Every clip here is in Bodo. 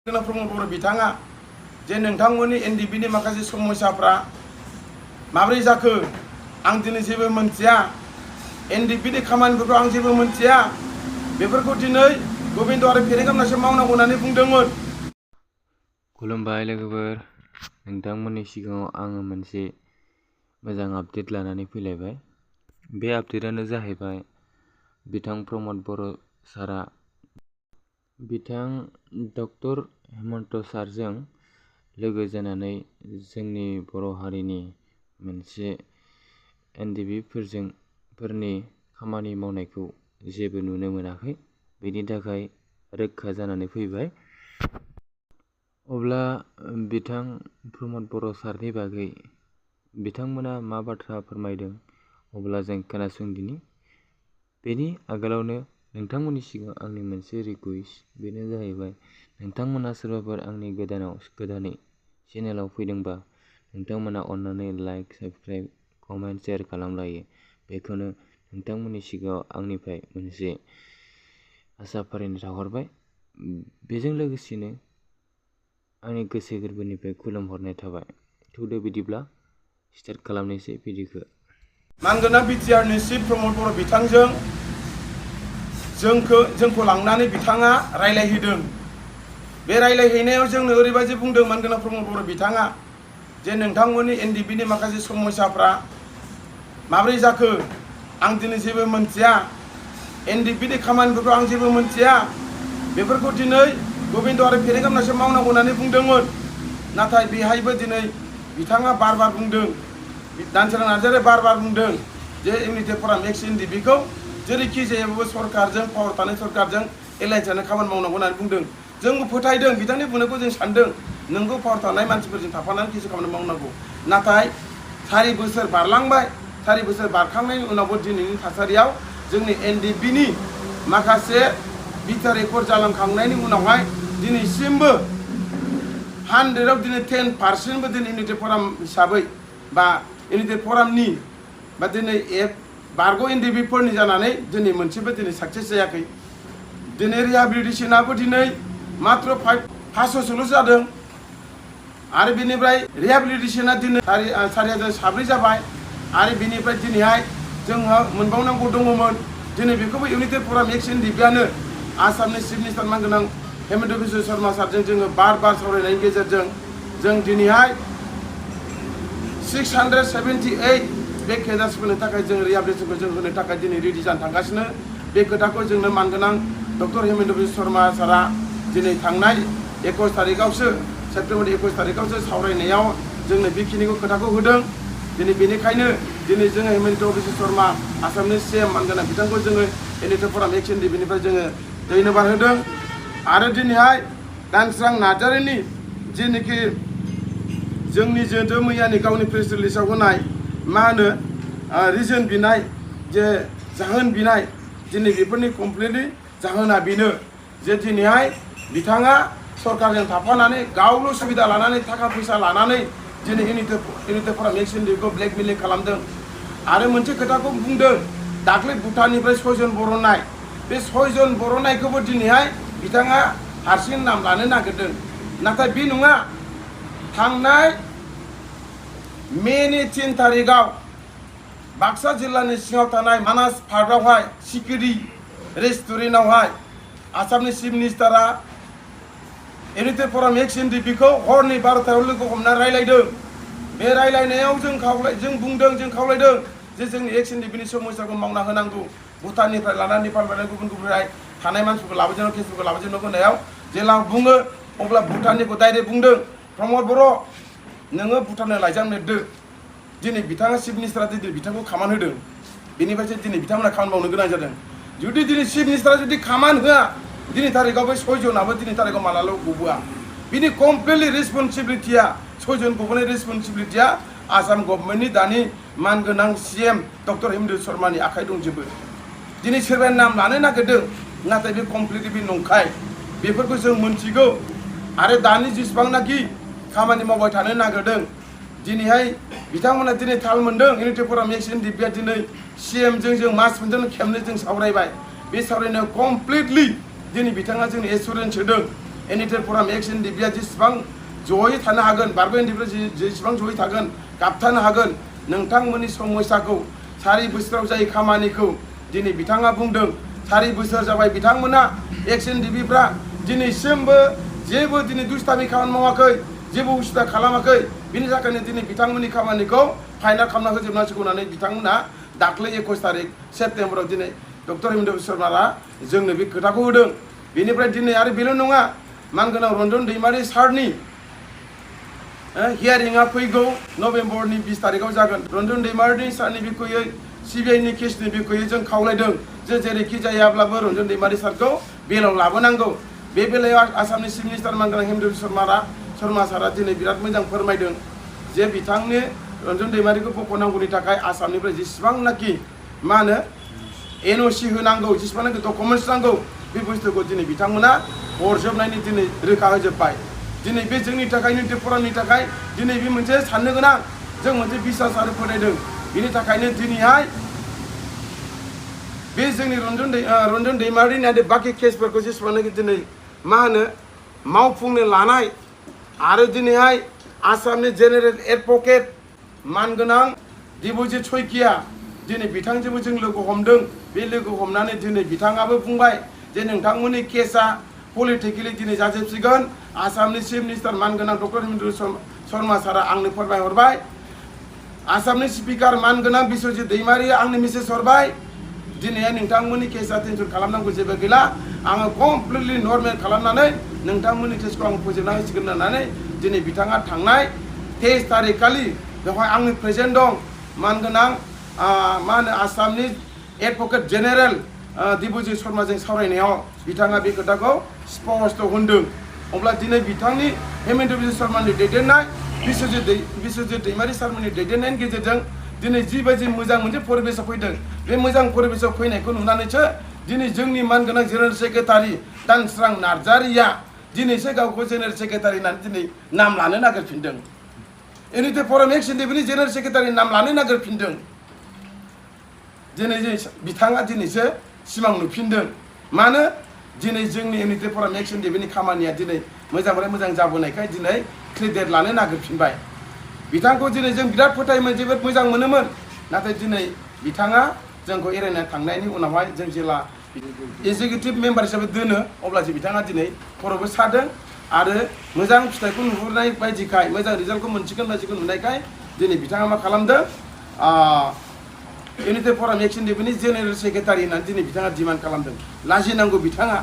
प्रमद बर' बिथाङा जे नोंथांमोननि एनडिबिनि माखासे समस्याफ्रा माबोरै जाखो आं दिनै जेबो मोनथिया, एनडिबिनि खामानिफोरखौ आं जेबो मोनथिया, बेफोरखौ दिनै गबिन्द आरो फेरेंगामनासो मावनांगौ होननानै बुंदोंमोन। खुलुमबाय लोगोफोर, नोंथांमोननि सिगाङाव आङो मोनसे मोजां आपडेट लानानै फैलायबाय। बे आपडेटआनो जाहैबाय बिथां प्रमद बर' सारा बिथां डक्टर हेमन्त सारजों लोगो जानानै जोंनि बर' हारिनि मोनसे एनडिबिफोरनि खामानि मावनायखौ जेबो नुनो मोनाखै, बेनि थाखाय रोखा जानानै फैबाय। अब्ला बिथां प्रमद बर' सारनि बागै बिथांमोना मा बाथ्रा फोरमायदों अब्ला जों खोनासंदिनि। बेनि आगोलावनो नोंथांमोननि सिगाङाव आंनि मोनसे रिकुवेस्ट, बेनो जाहैबाय नोंथांमोना सोरबाफोर आंनि गोदानै चेनेलाव फैदोंबा नोंथांमोना अन्नानै लाइक, साबस्क्राइब, कमेन्ट, शेयार खालामलायो। बेखौनो नोंथांमोननि सिगाङाव आंनिफ्राय मोनसे आसा फारिनो थाहरबाय। बेजों लोगोसेनो आंनि गोसो गोरबोनिफ्राय खुलुमहरनाय थाबाय। थौदो बिदिब्ला स्टार्ट खालामनोसै भिडिअखौ। मानगोनां बिटिआरनि चिफ प्रमद बर' बिथांजों जोंखौ लांनानै बिथाङा रायलायहैदों। बे रायलायहैनायाव जोंनो ओरैबायदि बुंदों मानगोनां प्रमद बर' बिथाङा जे नोंथांमोननि एनडिबिनि माखासे समस्याफ्रा माबोरै जाखो आं दिनै जेबो मोनथिया, एनडिबिनि खामानिफोरखौ आं जेबो मोनथिया, बेफोरखौ दिनै गबिन्द आरो फेरेंगामनासो मावनांगौ होननानै बुंदोंमोन। नाथाय बेहायबो दिनै बिथाङा बार बुंदों, दानसोरां नार्जारिया बार बुंदों जे इउनिटि फराम एक्स एनडिबिखौ जेरैखि जायाबाबो सरकारजों, पावार थानाय सरकारजों एलायन्स जानानै खामानि मावनांगौ होननानै बुंदों। जोंबो फोथायदों, बिथांनि बुंनायखौ जों सानदों, नोंगौ पावार थानाय मानसिफोरजों थाफानानै किसु खामानि मावनांगौ। नाथाय 4 बोसोर बारलांबाय, 4 बोसोर बारखांनायनि उनावबो दिनैनि थासारियाव जोंनि एनडिबिनि माखासे बिथा रेकर्ड जालांखांनायनि उनावहाय दिनैसिमबो 100आव दिनै 10% दिनै इउनिटि फराम हिसाबै बा इउनिटि फरामनि बा दिनै बारग' एनडिबिफोरनि जानानै दिनै मोनसेबो दिनै साक्सेस जायाखै। दिनै रिहाबिलिटेसनाबो दिनै मात्र 500 जादों आरो बेनिफ्राय रिहाबिलिटेसना दिनै 4007 जाबाय आरो बेनिफ्राय दिनैहाय जोंहा मोनबावनांगौ दङमोन। दिनै बेखौबो इउनिटि फराम एक्स एनडिबिआनो आसामनि चिफ मिनिस्टार मानगोनां हेमन्त बिश्व शर्मा सारजों जोङो बार सावरायनायनि गेजेरजों जों दिनैहाय 678 बे केडार्सफोरनि थाखाय जों रिहाबिलिटेसनखौ जों होनो थाखाय दिनै रेडि जानो थांगासिनो। बे खोथाखौ जोंनो मानगोनां डक्टर हेमन्त बिश्व शर्मा सारा दिनै थांनाय 21 तारिखआवसो, सेप्तेम्बर 21 तारिखआवसो सावरायनायाव जोंनो बेखिनिखौ खोथाखौ होदों। दिनै बेनिखायनो दिनै जोङो हेमन्त बिश्व शर्मा आसामनि सिएम मानगोनां बिथांखौ जोङो इउनिटि फराम एक्स एनडिबिनिफ्राय जोङो धन्यबाद होदों। आरो दिनैहाय दानसोरां नार्जारिनि जेनोखि जोंनि जों मैयानि गावनि प्रेस रिलिजआव होनाय मा होनो रिजन बिनाय, जे जाहोन बिनाय, दिनै बेफोरनि कमप्लिटलि जाहोना बेनो जे दिनैहाय बिथाङा सरकारजों थाफानानै गावल' सुबिदा लानानै थाखा फैसा लानानै दिनै इउनिटि फराम एक्स एनडिबिखौ ब्लेकमेलिं खालामदों। आरो मोनसे खोथाखौ बुंदों, दाख्लै भुटाननिफ्राय 6 जन बर'नाय, बे 6 जन बर'नायखौबो दिनैहाय बिथाङा हारसिं नाम लानो नागिरदों। नाथाय बे नङा, थांनाय मेनि 3 तारिखआव बाक्सा जिल्लानि सिङाव थानाय मानास पार्कआवहाय सिकिरि रेस्टुरेन्टआवहाय आसामनि चिफ मिनिस्टारा इउनिटि फराम एक्स एनडिबिखौ हरनि 12टायाव लोगो हमना रायलायदों। बे रायलायनायाव जों खावलायदों जे जोंनि एक्स एनडिबिनि समस्याखौ मावना होनांगौ। भुटाननिफ्राय लानानै नेपाल बायनाय गुबुन थानाय मानसिफोरखौ लाबोजेननांगौ, केसफोरखौ लाबोजेननांगौ होनायाव जेला बुङो अब्ला भुटाननिखौ डाइरेक्ट बुंदों, प्रमद बर' नोङो भुटाननो लाइजाम लिरदो। दिनै बिथाङा चिफ मिनिस्टारा दिनै बिथांखौ खामान होदों, बेनिफ्रायसो दिनै बिथांमोना खामानि मावनो गोनां जादों। जुदि दिनै चिफ मिनिस्टारा जुदि खामान होआ, दिनै तारिखआव बे 6 जनाबो दिनै तारिखआव मालाल' गबोआ। बिनि कमप्लिटलि रेसपन्सिबिलिटिया 6 जन गबोनाय रेसपन्सिबिलिटिया आसाम गभर्नमेन्टनि दानि मानगोनां सिएम डक्टर हेमन्त शर्मानि आखाइ दंजोबो। दिनै सोरबाया नाम लानो नागिरदों, नाथाय बे कमप्लिटलि बे नंखाय। बेफोरखौ जों मोनथिगौ। आरो दानि जेसेबांनाखि खामानि मावबाय थानो नागिरदों, दिनैहाय बिथांमोना दिनै थाल मोनदों इउनिटि फराम एक्स एनडिबिआ दिनै सिएमजों जों मास मोनसेयावनो खेबनै जों सावरायबाय। बे सावरायनायाव कमप्लिटलि दिनै बिथाङा जोंनि एसुरेन्स होदों एनिटेल फराम एक्स एनडिपिआ जेसेबां जयै थानो हागोन बारग' एनडिपिआ जेसेबां जयै थागोन गाबथानो हागोन नोंथांमोननि समस्याखौ 4 बोसोराव जाय खामानिखौ दिनै बिथाङा बुंदों 4 बोसोर जाबाय बिथांमोना एक्स एनडिपिफ्रा दिनैसिमबो जेबो दिनै दुस्तामि खामानि मावाखै जेबो उसुबिदा खालामाखै बिनि थाखायनो दिनै बिथांमोननि खामानिखौ फाइनाल खालामना होजोबनांसिगौ होननानै बिथांमोना दाख्लै 21 तारिख सेप्तेम्बराव दिनै डक्टर हिमन्त बिश्व शर्माया जोंनो बे खोथाखौ होदों बेनिफ्राय दिनै आरो बेल' नङा मानगोनां रन्जन दैमारि सारनि हियारिंआ फैगौ नभेम्बरनि 20 तारिखआव जागोन रन्जन दैमारि सारनि बिखयै सिबिआइनि केसनि बिखयै जों खावलायदों जे जेरैखि जायाब्लाबो रन्जन दैमारि सारखौ बेलाव लाबोनांगौ बे बेलायाव आसामनि चिफ मिनिस्टार मानगोनां हिमन्त बिश्व शर्मा सारा दिनै बिराद मोजां फोरमायदों जे बिथांनि रन्जन दैमारिखौ बख'नांगौनि थाखाय आसामनिफ्राय जेसेबांनाखि मा होनो एनअसि होनांगौ जेसेबांनाखि डकुमेन्टस नांगौ बे बुस्थुखौ दिनै बिथांमोना हरजोबनायनि दिनै रोखा होजोब्बाय दिनै बे जोंनि थाखाय निउट्रि फरामनि थाखाय दिनै बे मोनसे साननो गोनां जों मोनसे बिसास आरो फोथायदों बिनि थाखायनो दिनैहाय बे जोंनि रन्जन दैमारिनि आरो बाखि केसफोरखौ जेसेबांनाखि दिनै मा होनो मावफुंनो लानाय आरो दिनैहाय आसामनि जेनेरेल एडभकेट मानगोनां देबजित शइकिया दिनै बिथांजोंबो जों लोगो हमदों बे लोगो हमनानै दिनै बिथाङाबो बुंबाय जे नोंथांमोननि केसआ पलिटिकेलि दिनै जाजोबसिगोन आसामनि चिफ मिनिस्टार मानगोनां डक्टर हिमन्त शर्मा सारा आंनो फोरमायहरबाय आसामनि स्पिकार मानगोनां बिश्वजित दैमारिया आंनो मेसेज हरबाय दिनैहाय नोंथांमोननि केसआ टेनसन खालामनांगौ जेबो गैला आङो कमप्लिटलि नर्मेल खालामनानै नोंथांमोननि केसखौ आं फोजोबना होसिगोन होननानै दिनै बिथाङा थांनाय 23 तारिख खालि बेवहाय आंनि प्रेजेन्ट दं मानगोनां मा होनो आसामनि एडभकेट जेनेरेल देबजित शर्माजों सावरायनायाव बिथाङा बे खोथाखौ स्पष्ट होनदों अब्ला दिनै बिथांनि हेमन्त बिश्व शर्मानि दैदेननाय बिश्वजित दैमारि सारमोननि दैदेननायनि गेजेरजों दिनै जिबायदि मोजां मोनसे परिबेसाव फैदों बे मोजां परिबेसाव फैनायखौ नुनानैसो दिनै जोंनि मानगोनां जेनेरेल सेक्रेटारि दानस्रां नार्जारिया दिनैसो गावखौ जेनेरेल सेक्रेटारि होननानै दिनै नाम लानो नागिरफिनदों इउनिटि फराम एक्स एनडिपिनि जेनेरेल सेक्रेटारि नाम लानो नागिरफिनदों दिनै बिथाङा दिनैसो सिमां नुफिनदों मानो दिनै जोंनि इउनिटि फराम एक्स एनडिपिनि खामानिया दिनै मोजांनिफ्राय मोजां जाबोनायखाय दिनै क्रेडिट लानो नागिरफिनबाय बिथांखौ दिनै जों बिराद फोथायोमोन जोबोद मोजां मोनोमोन नाथाय दिनै बिथाङा जोंखौ एरायना थांनायनि उनावहाय जों जेला एग्जिकिउटिभ मेम्बार हिसाबै दोनो अब्लासो बिथाङा दिनै खर'बो सादों आरो मोजां फिथाइखौ नुहुरनाय बायदिखाय मोजां रिजाल्टखौ मोनसिगोन बायदिखौ नुनायखाय दिनै बिथाङा मा खालामदों इउनिटि फराम एक्स एनडिपिनि जेनेरेल सेक्रेटारि होननानै दिनै बिथाङा डिमान्ड खालामदों लाजिनांगौ बिथाङा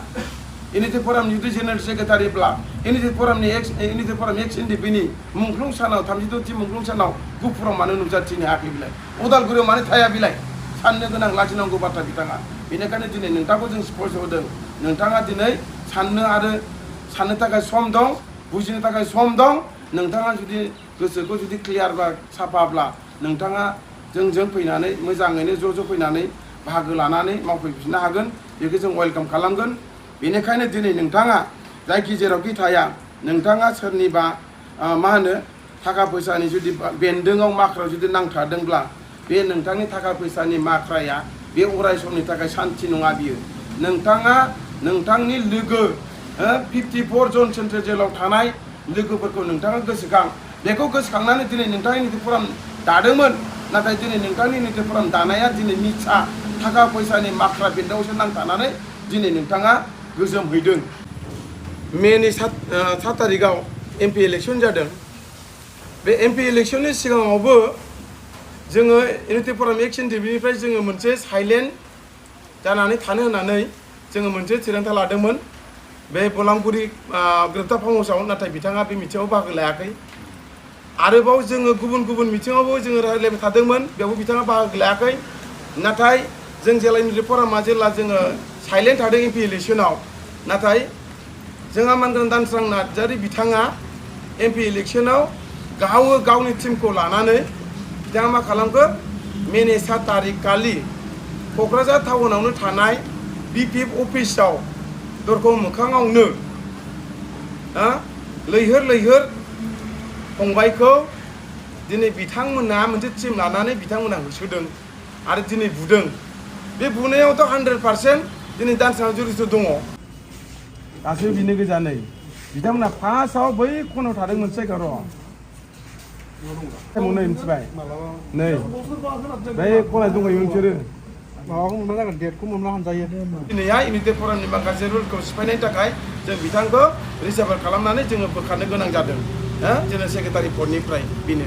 इउनिटि फरामनि जुदि जेनेरेल सेक्रेटारिब्ला इउनिटि फराम एक्स एनडिपिनि मुंख्लं सानाव 32थि मुंख्लं सानाव गुफुराव मानो नुजाथिनो हायाखै बिलाय उदालगुरियाव मानो थाया बिलाय साननो गोनां लाजिनांगौ बाथ्रा बिथाङा बेनिखायनो दिनै नोंथांखौ जों स्पष्ट होदों नोंथाङा दिनै साननो थाखाय सम दं बुजिनो थाखाय सम दं नोंथाङा जुदि गोसोखौ जुदि क्लियार बा साफाब्ला नोंथाङा जोंजों फैनानै मोजाङैनो ज' फैनानै बाहागो लानानै मावफैफिननो हागोन बेखौ जों वेलकाम खालामगोन बेनिखायनो दिनै नोंथाङा जायखि जेरावखि थाया नोंथाङा सोरनिबा मा होनो थाखा फैसानि जुदि बेन्दोङाव माख्रायाव जुदि नांथारदोंब्ला बे नोंथांनि थाखा फैसानि माख्राया बे अराय समनि थाखाय सान्थि नङा बियो नोंथाङा नोंथांनि लोगो 54 जन सेन्ट्रेल जेलाव थानाय लोगोफोरखौ नोंथाङा गोसोखां बेखौ गोसोखांनानै दिनै नोंथांनि इउनिटि फराम दादोंमोन नाथाय दिनै नोंथांनि इउनिटि फराम दानाया दिनै मिसा थाखा फैसानि माख्रा बेन्दोङावसो नांथानानै दिनै नोंथाङा गोजोम हैदों मेनि 7 तारिखआव एमपि इलेक्सन जादों बे एमपि इलेक्सननि सिगाङावबो जोङो इउनिटि फराम एक्स एनडिपिनिफ्राय जोङो मोनसे साइलेन्ट जानानै थानो होननानै जोङो मोनसे थिरांथा लादोंमोन बे बलामगुरि ग्रेप्टार फार्म हाउसआव नाथाय बिथाङा बे मिथिङाव बाहागो लायाखै आरोबाव जोङो गुबुन मिथिङावबो जोङो रायज्लायबाय थादोंमोन बेयावबो बिथाङा बाहागो लायाखै नाथाय जों जेला इउनिटि फरामा जेला जोङो साइलेन्ट थादों एमपि इलेक्सनाव नाथाय जोंहा मानगोनां दानस्रां नार्जारि बिथाङा एमपि इलेक्सनाव गावनि टिमखौ लानानै बिथाङा मा खालामखो मेनि 7 तारिख खालि क'क्राझार टाउनावनो थानाय बिपिएफ अफिसाव दरखं मोखाङावनो लैहोर फंबायखौ दिनै बिथांमोना मोनसे टिम लानानै बिथांमोना होसोदों आरो दिनै बुदों बे बुनायावथ' 100% दिनै दानस्रां जुरिस दङ गासैबो बिनो गोजा नै बिथांमोना फार्स्टआव बै खनायाव थादों मोनसे जायगा र' नै मिथिबाय नै बै खनायाव दंहैयो बिसोरो माबाखौ मोनबा जागोन डेटखौ मोनब्ला हामजायो दिनैहाय इउनिटेड फरामनि माखासे रुलखौ सिफायनायनि थाखाय जों बिथांखौ रिसाफार खालामनानै जोङो बोखारनो गोनां जादों जोंनो सेक्रेटारि पदनिफ्राय बेनो